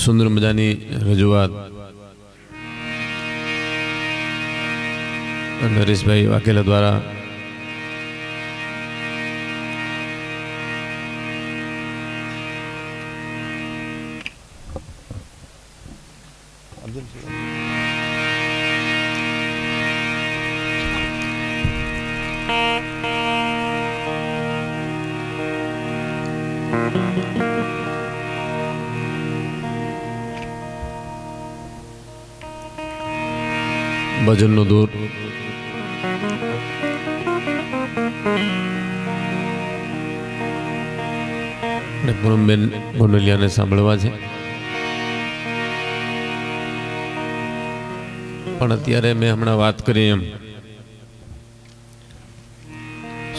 સુંદર મજાની રજૂઆત નરેશભાઈ વાઘેલા દ્વારા ભજનનો દૂર પૂનમબેન ગોંડલિયાને સાંભળવા છે. પણ અત્યારે મેં હમણાં વાત કરી એમ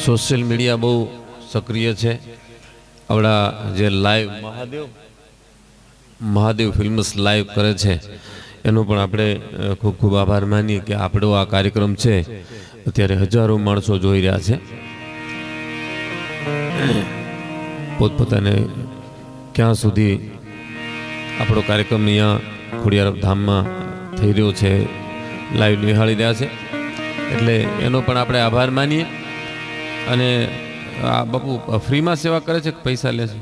સોશિયલ મીડિયા બહુ સક્રિય છે. આપણા જે લાઈવ મહાદેવ ફિલ્મ્સ લાઈવ કરે છે એનો પણ આપણે ખૂબ ખૂબ આભાર માનીએ કે આપણો આ કાર્યક્રમ છે અત્યારે હજારો માણસો જોઈ રહ્યા છે. પોતપોતાને ક્યાં સુધી આપણો કાર્યક્રમ અહીંયા ખોડિયાર ધામમાં થઈ રહ્યો છે લાઈવ નિહાળી રહ્યા છે એટલે એનો પણ આપણે આભાર માનીએ. અને આ બાપુ ફ્રીમાં સેવા કરે છે કે પૈસા લે છે?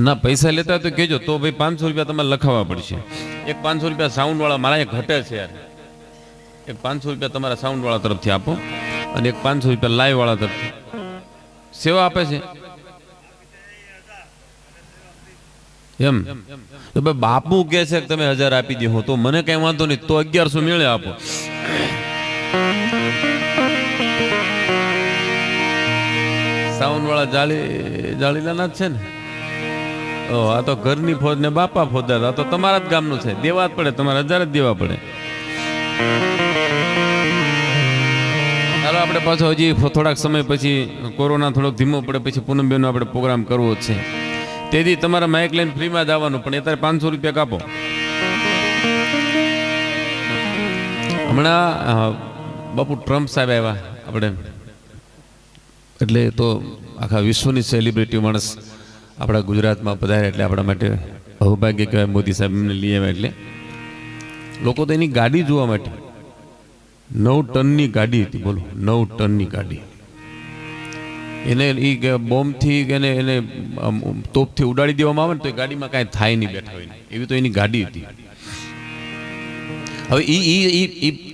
ના, પૈસા લેતા હોય તો કહેજો, તો ભાઈ 500 રૂપિયા તમારે લખાવવા પડશે. એક 500 રૂપિયા સાઉન્ડ વાળા મારા એક ઘટે છે યાર, એક 500 રૂપિયા તમારા સાઉન્ડ વાળા તરફથી આપો અને એક 500 રૂપિયા લાઈવ વાળા તરફથી સેવા આપે છે એમ. તો ભાઈ બાપુ કહે છે કે તમે 1000 આપી દો તો મને કઈ વાંધો નહીં, તો 1100 મેળે આપો. સાઉન્ડ વાળા જાળીલાના જ છે ને. આ તો ઘરની ફોજ ને બાપા ફોજદાર, આ તો તમારા જ ગામનું છે, દેવા જ પડે, તમારે 1000 જ દેવા પડે. ચાલો આપણે પાછો હજી થોડાક સમય પછી કોરોના થોડોક ધીમો પડે પછી પૂનમબેનનો આપણે પ્રોગ્રામ કરવો જ છે. તેથી તમારા માઇક લઈને ફ્રીમાં જ આવવાનું, પણ અત્યારે 500 રૂપિયા કાપો. હમણાં બાપુ ટ્રમ્પ સાહેબ આવ્યા આપણે, એટલે તો આખા વિશ્વની સેલિબ્રિટી માણસ આપણા ગુજરાતમાં પધાર્યા એટલે આપણા માટે સૌભાગ્ય કહેવાય. મોદી સાહેબ એમને લઈ આવ્યા એટલે લોકો તો એની ગાડી જોવા માટે 9 ટનની ગાડી હતી, બોલો 9 ટનની ગાડી. એને એ બોમ્બથી એને તોપથી ઉડાડી દેવામાં આવે ને તો એ ગાડીમાં કાંઈ થાય નહીં બેઠા હોય ને, એવી તો એની ગાડી હતી. હવે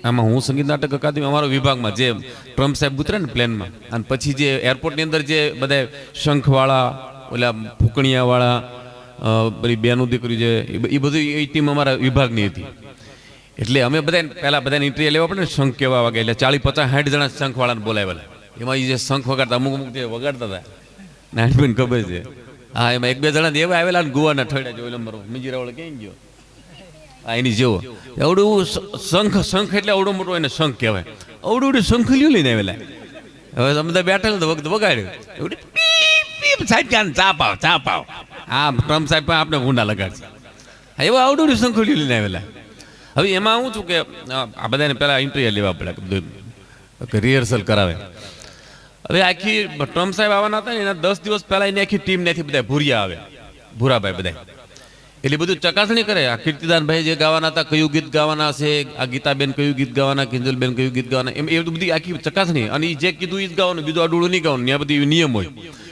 આમાં હું સંગીત નાટક અકાદમી અમારો વિભાગમાં જે ટ્રમ્પ સાહેબ ઉતરે ને પ્લેનમાં, અને પછી જે એરપોર્ટની અંદર જે બધા શંખવાળા, ઓલા ફૂકણિયાવાળા, બધી બેનું દીકરી છે, એ બધી એ ટીમ અમારા વિભાગની હતી. એટલે અમે બધા પહેલાં બધાને ઇન્ટરવ્યુ લેવા પડે ને, શંખ કેવા વાગે, એટલે 40, 50, 60 જણા શંખવાળાને બોલાવેલા. એમાં એ જે શંખ વગાડતા અમુક જે વગાડતા હતા નાનપણ ખબર છે. હા, એમાં 1-2 જણા એવા આવેલા ને ગોવાના ઠળ્યા જો નંબર મિજીરાવાળો ક્યાં ગયો, આ એની જેવો અવડું શંખ એટલે અવડો મોટો એને શંખ કહેવાય. અવડું શંખલિયું લઈને આવેલા. હવે તમે બધા બેઠેલા તો વખત વગાડ્યું એવડી સાહેબ ક્યાં ચા પાવ. હા, ટ્રમ્પ સાહેબ પણ આપણે ભૂંડા લગાડશે. હા, એવા આવડું શંખલિયું લઈને આવેલા. હવે એમાં હું છું કે આ બધાને પહેલાં ઇન્ટરવ્યુ લેવા પડે, રિહર્સલ કરાવે. હવે આખી ટ્રમ્પ સાહેબ આવવાના હતા ને એના 10 દિવસ પહેલાં એની આખી ટીમ નથી બધા ભૂરિયા આવે, ભૂરાભાઈ બધા, એટલે બધું ચકાસણી કરે. આ કીર્તિદાનભાઈ જે ગાવાના હતા કયું ગીત ગાવાના છે, આ ગીતાબેન કયું ગીત ગાવાના, કિંજલબેન કયું ગીત ગાવાના, એમ એ બધી આખી ચકાસણી. અને એ જે કીધું એ જ ગાવાનું, બીજું અડુડું નહીં ગાવાનું. ત્યાં બધી નિયમ હોય.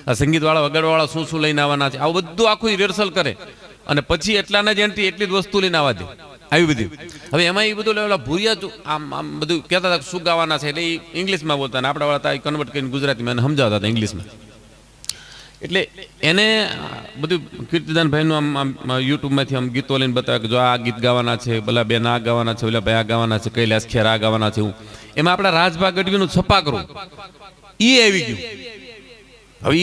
આ સંગીતવાળા વગાડવાળા શું લઈને આવવાના છે, આવું બધું આખું રિહર્સલ કરે અને પછી એટલાના જ એન્ટ્રી એટલી જ વસ્તુ લઈને આવવા દે, આવી બધી. હવે એમાં એ બધું લેવલા ભૂરિયા આમ બધું કહેતા હતા શું ગાવાના છે, એટલે એ ઇંગ્લિશમાં બોલતા ને આપણા વાળા કન્વર્ટ કરીને ગુજરાતીમાં એને સમજાવતા હતા ઇંગ્લિશમાં. એટલે એને બધું કીર્તિદાનભાઈનું આમ યુટ્યુબમાંથી આમ ગીતો લઈને બતાવે કે જો આ ગીત ગાવાના છે, પેલા બેન આ ગાવાના છે, ઓલા ભાઈ આ ગાવાના છે, કૈલાસ ખેર આ ગાવાના છે. એમાં આપણા રાજભા ગઢવીનું છપા કરું એ આવી ગયું. હવે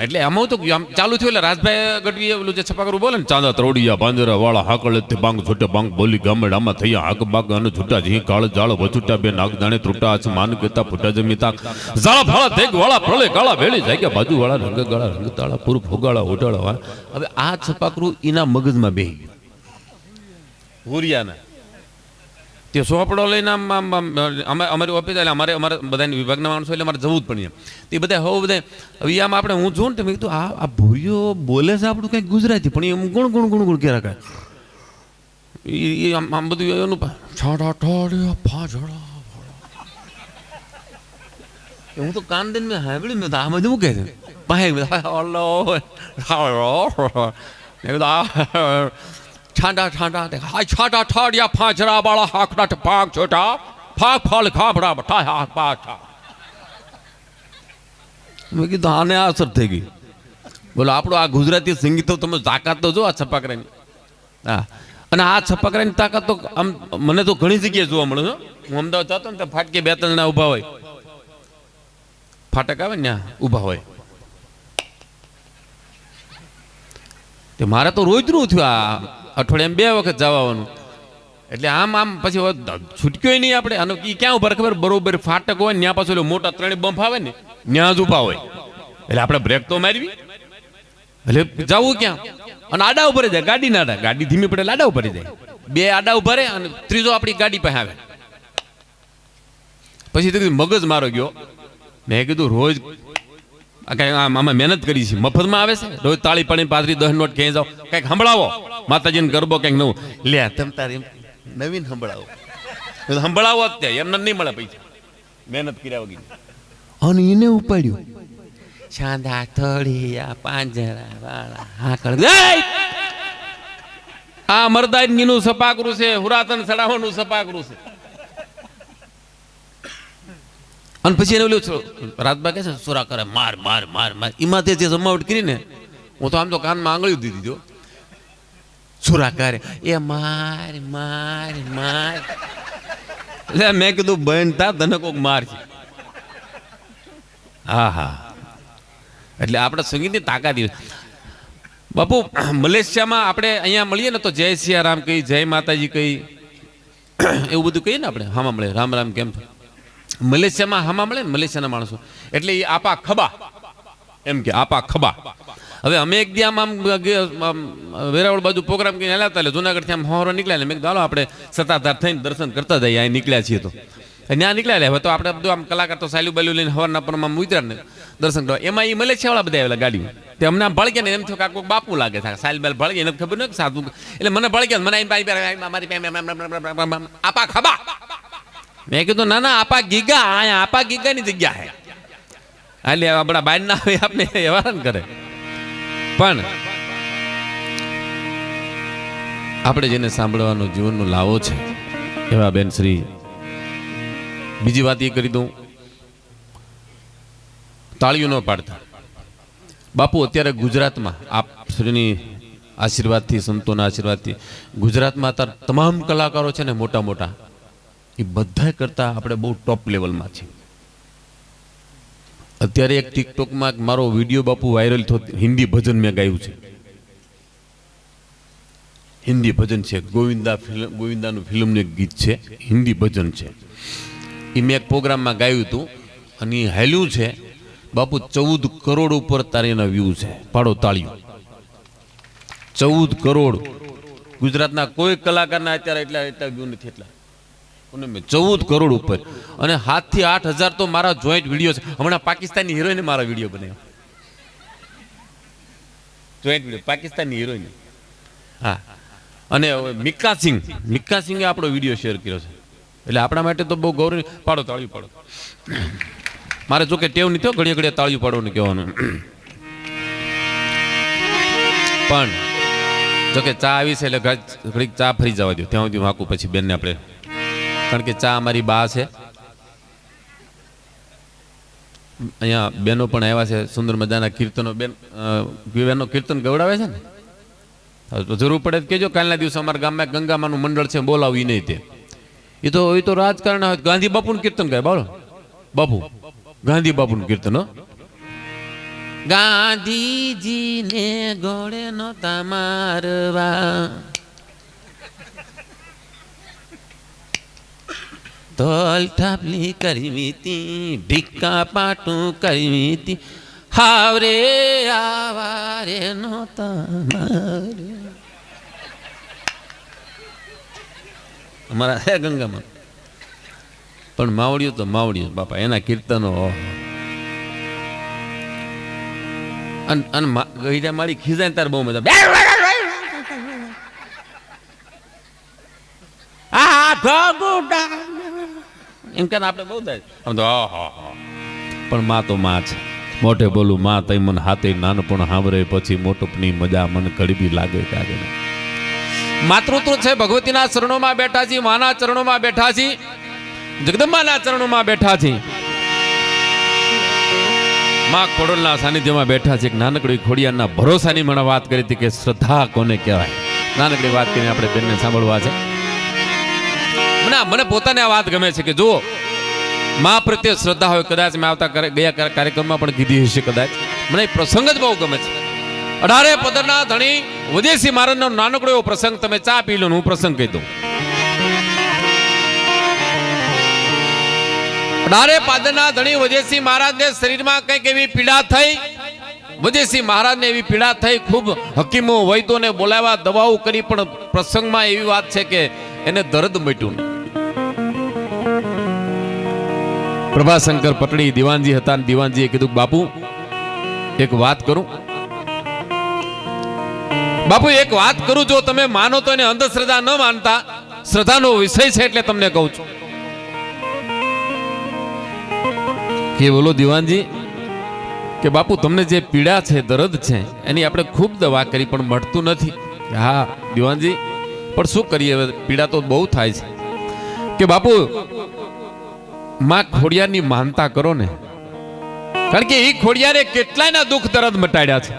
એટલે આમાં તો આમ ચાલુ થયું. એટલે રાજભાઈ ગઢવી ઓલું જે છપા કરું બોલે ને, ચાંદા ત્રોડિયા પાંજરા વાળા હાકળ બાંગ છૂટે બાંગ બોલી ગામડ આમાં થયા હાક બાગ અને છૂટા જી કાળ જાળ વછુટા બે નાગ દાણે ત્રુટા છે માન કેતા ફૂટા જમીતા ઝાળા ફાળા દેગ વાળા પ્રળય કાળા વેળી જાગ્યા બાજુ વાળા રંગ ગાળા રંગ તાળા પૂર ફોગાળા ઓટાળા. હવે આ છપાકરું એના મગજમાં બેહી ગયું ભૂરિયાના. તે સોપડો લઈને અમારી ઓફિસ એટલે અમારે બધાની વિભાગના માણસો એટલે અમારે જવું જ પડે. તે બધા બધા હવે આમ આપણે હું જોઉં ને તો મેં કીધું આ ભૂરીઓ બોલે છે આપણું કંઈક ગુજરાતી, પણ એમ ગુણ ગુણ ગુણ ગુણ ક્યારે કાંઈ એ આમ બધું એનું છાડા ઠાડ્યા ફાજડા. હું તો કાન દઈને મેં સાંભળ્યું મેં આ બધું મૂકે છે છાંડા છાંડા હાય છાડા ઠાડ્યા ફાજડા વાળા હાકડા પાક છોટા ફાક ફળ ખાફડા બઠા હાક પાછા. મેં કીધું આને આ અસર થઈ ગઈ. બોલો આપણું આ ગુજરાતી સંગીત તો તમે તાકાત તો જો આ છપાકરાની. હા, અને આ છપાકરાની તાકાત તો આમ મને તો ઘણી જગ્યાએ જોવા મળે છે. હું અમદાવાદ જતો ને તો ફાટકે 2-3 જણા ઊભા હોય, ફાટક આવે ને ત્યાં ઊભા હોય. તે મારે તો રોજનું થયું આ અઠવાડિયામાં 2 વખત જવાનું. એટલે આમ આમ પછી છૂટક્યો નહીં આપણે. અને એ ક્યાં ઉભા ખબર, બરોબર ફાટક હોય ને ત્યાં પાછું મોટા 3 બમ્પ આવે ને ત્યાં જ ઊભા હોય. એટલે આપણે બ્રેક તો મારવી, એટલે જવું ક્યાં? અને આડા ઉપર જાય ગાડી ના આડા, ગાડી ધીમી પડે આડા ઉપર જાય. 2 આડા ઉભા રહે અને ત્રીજો આપણી ગાડી પાસે આવે. પછી તો મગજ મારો ગયો. મેં કીધું રોજ આમાં મહેનત કરી છે, મફતમાં આવે છે. રોજ તાળી પાણી 5-10 નોટ ક્યાંય જાઓ, કંઈક સંભળાવો માતાજીને ગરબો કંઈક નવું લે. તમ તારે નવીન સંભળાવો, સંભળાવો જ ત્યાં એમને નહીં મળે પૈસા મહેનત કર્યા વગર. અને એને ઉપાડ્યું છાંદા થોડિયા પાંજરા વાળા હાકળ. આ મરદાનગીનું સપાકરું છે, હુરાતન સડાવવાનું સપાકરું છે. અને પછી એને ઓલું રાતબા કહે છે સુરા કરે માર માર માર માર. એમાં તે જે જમાવટ કરી ને, હું તો આમ તો કાનમાં આંગળીઓ દીધી જો. સુરા કરે એ માર માર માર. એટલે મેં કીધું બનતા તને કોક માર છે. હા હા, એટલે આપણે સંગીતની તાકાત. બાપુ મલેશિયામાં આપણે અહીંયા મળીએ ને તો જય સિયારામ કહી, જય માતાજી કહી, એવું બધું કહીએ ને આપણે. હામાં મળે રામ રામ કેમ. મલેશિયામાં હામાં મળે ને મલેશિયાના માણસો, એટલે એ આપા ખબા એમ કે આપા ખબા. હવે અમે એક દી આમ વેરાવળ બાજુ પ્રોગ્રામ કરીને હલાવતા, એટલે જુનાગઢથી આમ હોરો નીકળ્યા. મેં કીધું હાલો આપણે સત્તાધાર થઈને દર્શન કરતા જઈએ, અહીં નીકળ્યા છીએ. તો ત્યાં નીકળ્યા હવે તો આપણે બધું આમ કલાકાર તો સાયલું બાયલું લઈને હવારના પરમાં ઉતર્યા ને દર્શન કરવા. એમાં એ મલેશિયાવાળા બધા આવેલા ગાડીમાં. તે અમને આમ ભળગ્યા ને એમ થયું કાંઈક બાપુ લાગે છે, સાયલ બાયલ ભળગે એને ખબર નથી સાધુ. એટલે મને ભળગ્યા, મને મારી આપા ખબા. મેં કીધું ના ના આપા ગીગા, અહીંયા આપા ગીગાની જગ્યા હે. એટલે આપણા બાર ના હોય આપણે હેવાન કરે. પણ આપણે જેને સાંભળવાનો જીવનનો લાવો છે એવા બેન શ્રી. બીજી વાત એ કરી દઉં, તાળીઓ ન પાડતા. બાપુ અત્યારે ગુજરાતમાં આપ શ્રીની આશીર્વાદથી, સંતોના આશીર્વાદથી ગુજરાતમાં અત્યારે તમામ કલાકારો છે ને મોટા મોટા, એ બધા કરતા આપણે બહુ ટોપ લેવલમાં છે. અત્યારે એક ટિકટોકમાં મારો વિડીયો બાપુ વાયરલ થયો, હિન્દી ભજન મેં ગાયું છે. હિન્દી ભજન છે, ગોવિંદાનું ફિલ્મનું એક ગીત છે, હિન્દી ભજન છે. એ મેં એક પ્રોગ્રામમાં ગાયું હતું અને એ હાલ્યું છે બાપુ. 14 કરોડ ઉપર તારે એના વ્યૂ છે. પાડો તાળીઓ. 14 કરોડ. ગુજરાતના કોઈ કલાકારના અત્યારે એટલા વ્યૂ નથી. એટલા 14 કરોડ ઉપર. અને 7 થી 8 હજાર તો મારા જોઈન્ટ વિડીયો છે. હમણાં પાકિસ્તાની હિરોઈને મારા વિડીયો બનાવ્યો, જોઈન્ટ વિડીયો પાકિસ્તાની હિરોઈને. હા, અને મિકા સિંગે આપણો વિડીયો શેર કર્યો છે. એટલે આપણા માટે તો બહુ ગૌરવ. પાડો તાળીઓ પાડો. મારે જો કે ટેવ નહીં થયો ઘડીએ ઘડીએ તાળીઓ પાડવાનું કહેવાનું. પણ જો કે ચા આવી છે એટલે ઘડીક ચા ફરી જવા દો, ત્યાં સુધી વાંકું પછી બેનને આપણે. કારણ કે ચા અમારી બા છે, અહીંયા બેનો પણ આવ્યા છે, સુંદર મજાના કીર્તનો. બેનો કીર્તન ગવડાવે છે ને, તો જરૂર પડે તો કહેજો. કાલના દિવસે અમારા ગામમાં ગંગામાનું મંડળ છે, બોલાવી નહીં. તે એ તો રાજકારણ હોય. ગાંધી બાપુનું કીર્તન ગાય. બોલો બાપુ, ગાંધી બાપુનું કીર્તન. ગાંધીજીને ગોળે નહોતા મારવા, તોલ ઠાપલી કરવી તી, ઢીકા પાટું કરવી તી, હાવરે આવારે નહોતા મારવા. અમારા હે ગંગામાં, પણ માવડિયું તો માવડિયું બાપા, એના કીર્તનો અને ગઈડા મારી ખીજાય તાર બહુ મજા. એમ કે આપણે બહુ થાય આમ તો પણ માં તો માં છે. મોઢે બોલું માં તઈ મન હાથે નાનપણ હાંભરે પછી મોટપની મજા મન કડવી લાગે કાગે. માતૃત્વ છે ભગવતીના ચરણોમાં બેઠા છીએ, માના ચરણોમાં બેઠા છીએ, જગદંબાના ચરણોમાં બેઠા છીએ, માં ખોડલના સાનિધ્યમાં બેઠા છે. નાનકડી ખોડિયારના ભરોસાની મને વાત કરી હતી કે શ્રદ્ધા કોને કહેવાય. નાનકડી વાત કરીને આપણે બેનને સાંભળવા છે. મને પોતાને આ વાત ગમે છે કે જુઓ, માં પ્રત્યે શ્રદ્ધા હોય. કદાચ મેં આવતા ગયા કાર્યક્રમમાં પણ કીધી હશે કદાચ. મને પ્રસંગ જ બહુ ગમે છે. 18 પદરના ધણી વદેશી મહારાજનો નાનકડો એવો પ્રસંગ, તમે ચા પી લો, હું પ્રસંગ કહી દઉં. 18 પાદરના ધણી વદેશી મહારાજને શરીરમાં કંઈક એવી પીડા થઈ. વદેશી મહારાજને એવી પીડા થઈ, ખૂબ હકીમો વૈદ્યોને બોલાવ્યા, દવાઓ કરી, પણ પ્રસંગમાં એવી વાત છે કે એને દર્દ મટ્યું નહીં. પ્રભાશંકર પટણી દિવાનજી હતા, અને દિવાનજીએ કીધું બાપુ એક વાત કરું. બાપુ એક વાત કરું, જો તમે માનો તો એને અંધશ્રદ્ધા ન માનતા, શ્રદ્ધાનો વિષય છે એટલે તમને કહું છું. કે બોલો દિવાનજી, કે બાપુ તમને જે પીડા છે, દર્દ છે, એની આપણે ખૂબ દવા કરી પણ મટતું નથી. હા દિવાનજી, પણ શું કરીએ, પીડા તો બહુ થાય છે. કે બાપુ માં ખોડિયારની માનતા કરો ને, કારણ કે એ ખોડિયારે કેટલાયના દુઃખ દર્દ મટાડ્યા છે.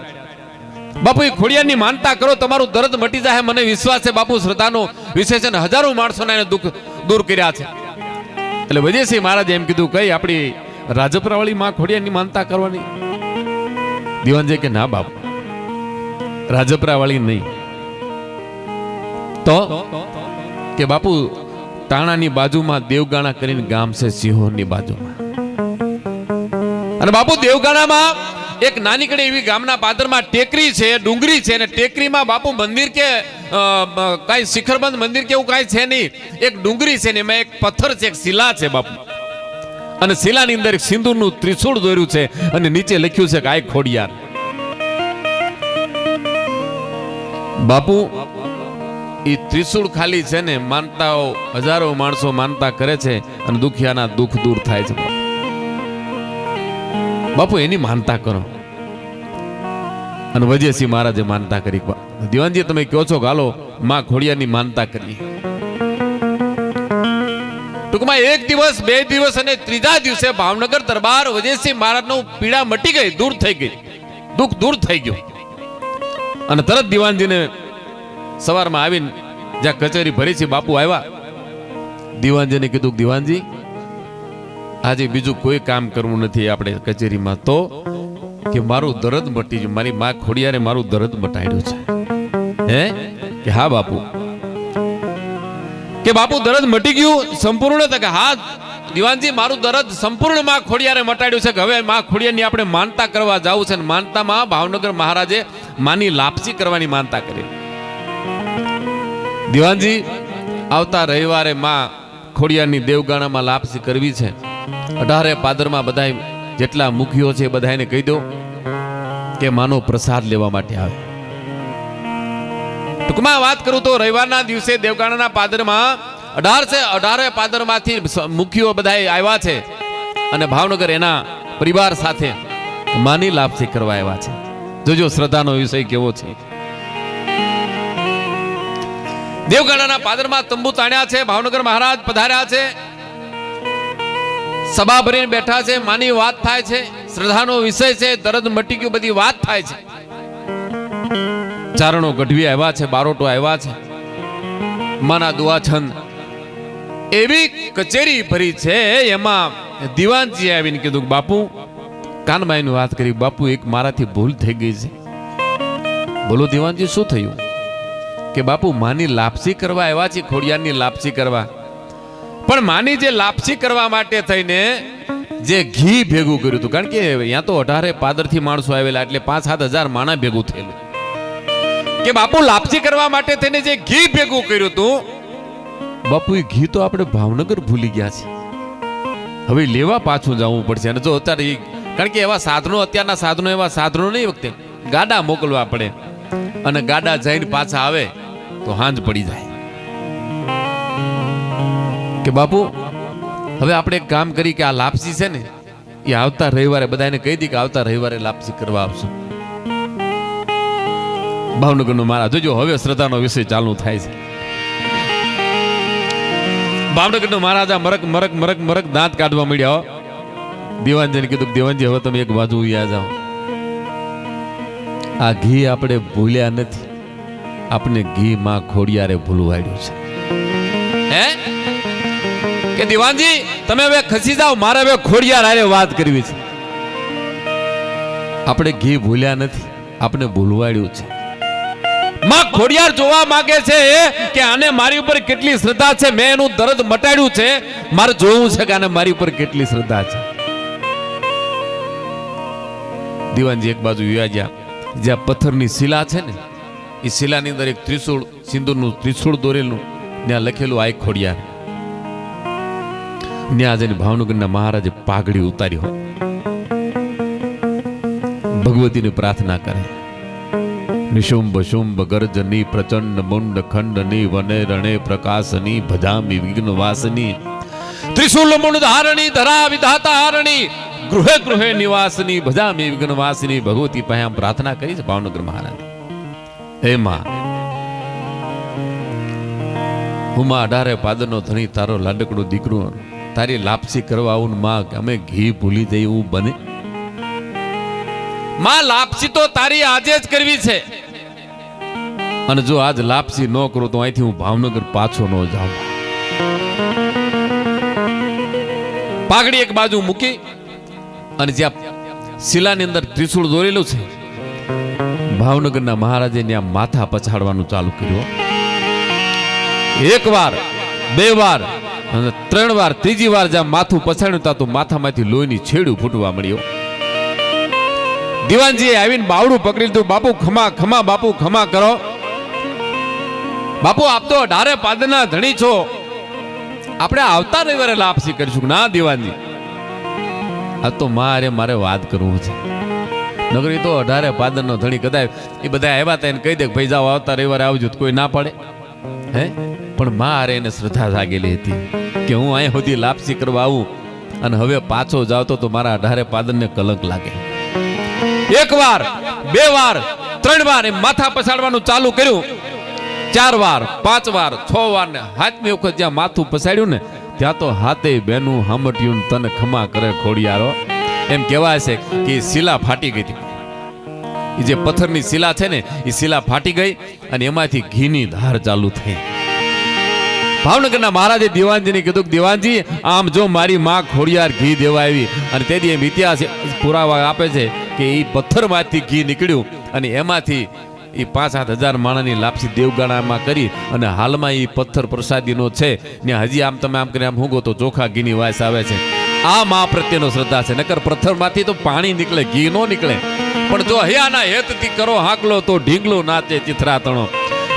બાપુ એ ખોડિયારની માનતા કરો, તમારું દર્દ મટી જાય, મને વિશ્વાસ છે. બાપુ શ્રદ્ધાનો વિશેષ છે, હજારો માણસોના એને દુઃખ દૂર કર્યા છે. એટલે વૈદ્યસિંહ મહારાજે એમ કીધું, કઈ આપણી રાજપરા વાળી માં ખોડિયારની માનતા કરવાની? દિવાનજી કે ના બાપુ, રાજપરા વાળી નહીં. તો કે બાપુ તાણાની બાજુમાં દેવગાણા કરીને ગામ છે, સિહોરની બાજુમાં. અને બાપુ દેવગાણામાં એક નાનીકડી એવી ગામના પાદરમાં ટેકરી છે, ડુંગરી છે, અને ટેકરીમાં બાપુ મંદિર કે કઈ શિખરબંધ મંદિર કે એવું કઈ છે નહીં, એક ડુંગરી છે ને એમાં એક પથ્થર છે, એક શિલા છે બાપુ. અને શિલાની અંદર એક સિંદૂરનું ત્રિશૂળ દોર્યું છે, અને નીચે લખ્યું છે કે આય ખોડિયાર. બાપુ એ ત્રિશૂળ ખાલી છે ને, માનતાઓ હજારો માણસો માનતા કરે છે, અને દુખિયાના દુઃખ દૂર થાય છે. બાપુ એની માનતા કરો. અને વૈદ્યસિંહ મહારાજે માનતા કરી. દિવાનજી તમે કહો છો કે હાલો માં ખોડિયારની માનતા કરીએ. ટૂંકમાં એક દિવસ, 2 દિવસ અને ત્રીજા દિવસે ભાવનગર દરબાર વૈદ્યસિંહ મહારાજનો પીડા મટી ગઈ, દૂર થઈ ગઈ, દુઃખ દૂર થઈ ગયું. અને તરત દિવાનજીને સવારમાં આવીને જ્યાં કચેરી ભરી છે બાપુ આવ્યા. દિવાનજીને કીધું, દિવાનજી આજે બીજું કોઈ કામ કરવું નથી આપણે કચેરીમાં, તો કે મારું દર્દ મટી ગયું, મારી માં ખોડિયારે મારું દર્દ મટાડ્યું છે. હે કે હા બાપુ. કે બાપુ દર્દ મટી ગયું સંપૂર્ણ? કે હા દિવાનજી, મારું દર્દ સંપૂર્ણ માં ખોડિયારે મટાડ્યું છે, કે હવે માં ખોડિયારની આપણે માનતા કરવા જવું છે. માનતામાં ભાવનગર મહારાજે માની લાપસી કરવાની માનતા કરી. દિવાનજી આવતા રવિવારે માં ખોડિયારની દેવગાણામાં લાપસી કરવી છે. 18 પાદરમાં બધા જેટલા મુખીઓ છે બધાને કહી દો કે માનો પ્રસાદ લેવા માટે આવે. ટૂંકમાં વાત કરું તો રવિવારના દિવસે દેવગાણાના પાદરમાં 18 પાદરમાંથી મુખીઓ બધા આવ્યા છે, અને ભાવનગર એના પરિવાર સાથે માની લાપસી કરવા આવ્યા છે. જોજો શ્રદ્ધાનો વિષય કેવો છે. દેવગાણાના પાદરમાં તંબુ તાણ્યા છે, ભાવનગર મહારાજ પધાર્યા છે, સભા ભરીને બેઠા છે, માની વાત થાય છે, શ્રદ્ધાનો વિષય છે, દર્દ મટી ગયું, બધી વાત થાય છે. ચારણો ગઢવી આવ્યા છે, બારોટો આવ્યા છે, માના દુઆ છંદ એવી કચેરી ભરી છે. એમાં દિવાનજી આવીને કીધું, બાપુ કાનબાઈની વાત કરી, બાપુ એક મારાથી ભૂલ થઈ ગઈ છે. બોલો દિવાનજી, શું થયું? કે બાપુ માની લાપસી કરવા આવ્યા છે, ખોડિયારની લાપસી કરવા, પણ માની જે લાપસી કરવા માટે થઈને જે ઘી ભેગું કર્યું હતું, કારણ કે અહીંયા તો 18 પાદરથી માણસો આવેલા, એટલે 5-7 હજાર માણા ભેગું થયેલું. કે બાપુ લાપસી કરવા માટે થઈને જે ઘી ભેગું કર્યું હતું, બાપુ એ ઘી તો આપણે ભાવનગર ભૂલી ગયા છે, હવે લેવા પાછું જવું પડશે. અને જો અત્યારે કારણ કે એવા સાધનો, અત્યારના સાધનો એવા સાધનો નહીં, વખતે ગાડા મોકલવા પડે અને ગાડા જઈને પાછા આવે તો હાંજ પડી જાય. કે બાપુ હવે આપણે એક કામ કરી કે આ લાપસી છે ને એ આવતા રવિવારે બધાને કહી દી કે આવતા રવિવારે લાપસી કરવા આપશું. ભાવનગરનો મારા જોજો હવે શ્રદ્ધાનો વિષય ચાલુ થાય છે. ભાવનગરનો મહારાજા મરક મરક મરક મરક દાંત કાઢવા મળ્યા. દેવાનજીને કીધું દેવાનજી હવે તમે એક બાજુ ઉયા જાઓ, આ ઘી આપણે ભૂલ્યા નથી, આપણે ઘી માં ખોડિયારે ભૂલવાડ્યું છે. હે કે દેવાનજી તમે હવે ખસી જાઓ, મારે હવે ખોડિયાર હારે વાત કરવી છે. આપણે ઘી ભૂલ્યા નથી, આપણે ભૂલવાડ્યું છે. માં ખોડિયાર જોવા માંગે છે કે આને મારી ઉપર કેટલી શ્રદ્ધા છે, મેં એનું દર્દ મટાડ્યું છે, મારે જોવું છે કે આને મારી ઉપર કેટલી શ્રદ્ધા છે. દીવાનજી એક બાજુ વ્યાજ્યા, જ્યાં પથ્થરની શિલા છે ને એ શિલાની અંદર એક ત્રિશૂળ, સિંદૂરનું ત્રિશૂળ દોરેલું, ત્યાં લખેલું આય ખોડિયાર. ત્યાં જઈને ભાવનગરના મહારાજે પાઘડી ઉતારી હોય, ભગવતીની પ્રાર્થના કરે. નિશુંભ શુંભ ગર્જની પ્રચંડ મુંડ ખંડની વને રણે પ્રકાશની ભજામી વિઘ્ન વાસની ત્રિશુલ મુંડ ધારણી ધરા વિધાતા હારણી ગૃહે ગૃહે નિવાસની ભજામી વિઘ્ન વાસની ભગવતી પાસે પ્રાર્થના કરી છે ભાવનગર મહારાજ. હે માં, હું માં 18 પાદરનો ધણી, તારો લાડકડો દીકરો, તારી લાપસી કરવા આવું માં અમે ઘી ભૂલી જઈએ એવું બને? માં લાપસી તો તારી આજે જ કરવી છે, અને જો આજ લાપસી ન કરું તો અહીંથી હું ભાવનગર પાછો ન જાઉં. પાઘડી એક બાજુ મૂકી અને જ્યાં શિલાની અંદર ત્રિશૂળ દોરેલું છે, ભાવનગરના મહારાજે ત્યાં માથા પછાડવાનું ચાલુ કર્યું. એક વાર, બે વાર અને 3 વાર, ત્રીજી વાર જ્યાં માથું પછાડ્યું તા તો માથામાંથી લોહીની છેડું ફૂટવા મળ્યો. દીવાનજીએ આવીને બાવડું પકડી લીધું. બાપુ ખમા ખમા, બાપુ ખમા કરો. બાપુ આપ તો 18 પાદરના ધણી છો, આપણે આવતા રવિવારે લાપસી કરીશું. ના દીવાનજી, આ તો મારે વાત કરવું છે. નગરી તો 18 પાદરનો ધણી, કદાચ એ બધા આવ્યા હતા એને કહી દે ભાઈ જાઓ આવતા રવિવારે આવજો, કોઈ ના પડે? હે પણ મારે એને શ્રદ્ધા જાગેલી હતી કે હું અહીંયા સુધી લાપસી કરવા આવું અને હવે પાછો જાવ તો મારા 18 પાદરને કલંક લાગે. એક વાર, બે વાર, 3 વાર એમ માથા પછાડવાનું ચાલુ કર્યું. 4 વાર, 5 વાર, 6 વાર ને 7મી વખત જ્યાં માથું પછાડ્યું ને ત્યાં તો હાથે બેનું હામટ્યું તને ખમા કરે ખોડિયારો. એમ કહેવાય છે કે શિલા ફાટી ગઈ હતી. એ જે પથ્થરની શિલા છે ને એ શિલા ફાટી ગઈ અને એમાંથી ઘીની ધાર ચાલુ થઈ. ભાવનગરના મહારાજે દીવાનજીને કીધું, દીવાનજી આમ જો મારી માં ખોડિયાર ઘી દેવા આવી, અને તેથી એમ ઇતિહાસ પુરાવા આપે છે કે એ પથ્થરમાંથી ઘી નીકળ્યું અને એમાંથી એ 5-7 હજાર માણાની લાપસી દેવગાણામાં કરી અને હાલમાં એ પથ્થર પ્રસાદીનો છે ને હજી આમ તમે આમ કરીને આમ હુંગો તો ચોખા ઘીની વાસ આવે છે. આ મા પ્રત્યેનો શ્રદ્ધા છે. નકર પથ્થરમાંથી તો પાણી નીકળે, ઘી નો નીકળે. પણ જો હૈયાના હેતથી કરો હાકલો તો ઢીંગલો નાચે ચિથરા તણો.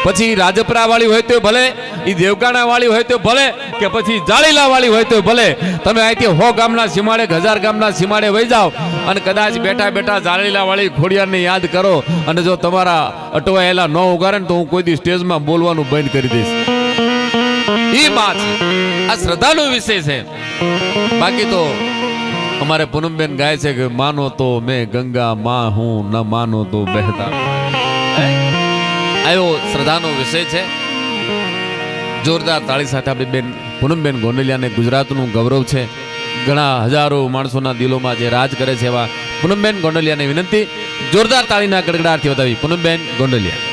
પછી રાજપરા વાળી હોય તો ભલે, એ દેવગાણા વાળી હોય તો ભલે, કે પછી જાળીલા વાળી હોય તો ભલે, તમે અહીંથી 100 ગામના સીમાડે, 1000 ગામના સીમાડે વહી જાઓ અને કદાચ બેઠા બેઠા જાળીલા વાળી ખોડિયારને યાદ કરો અને જો તમારા અટવાયેલા ન ઉગારે ને તો હું કોઈ દી સ્ટેજમાં બોલવાનું બંધ કરી દઈશ. એ વાત આ શ્રદ્ધાનો વિષય છે. બાકી તો અમારે પૂનમબેન ગાય છે કે માનો તો મેં ગંગા માં હું, ન માનો તો બહેતા. આયો શ્રદ્ધાનો વિષય છે. જોરદાર તાળી સાથે આપણી બેન પૂનમબેન ગોંડલિયાને ગુજરાતનું ગૌરવ છે. ઘણા હજારો માણસોના દિલોમાં જે રાજ કરે છે એવા પૂનમબેન ગોંડલિયાને વિનંતી, જોરદાર તાળીના ગડગડાટથી વધાવી પૂનમબેન ગોંડલિયા.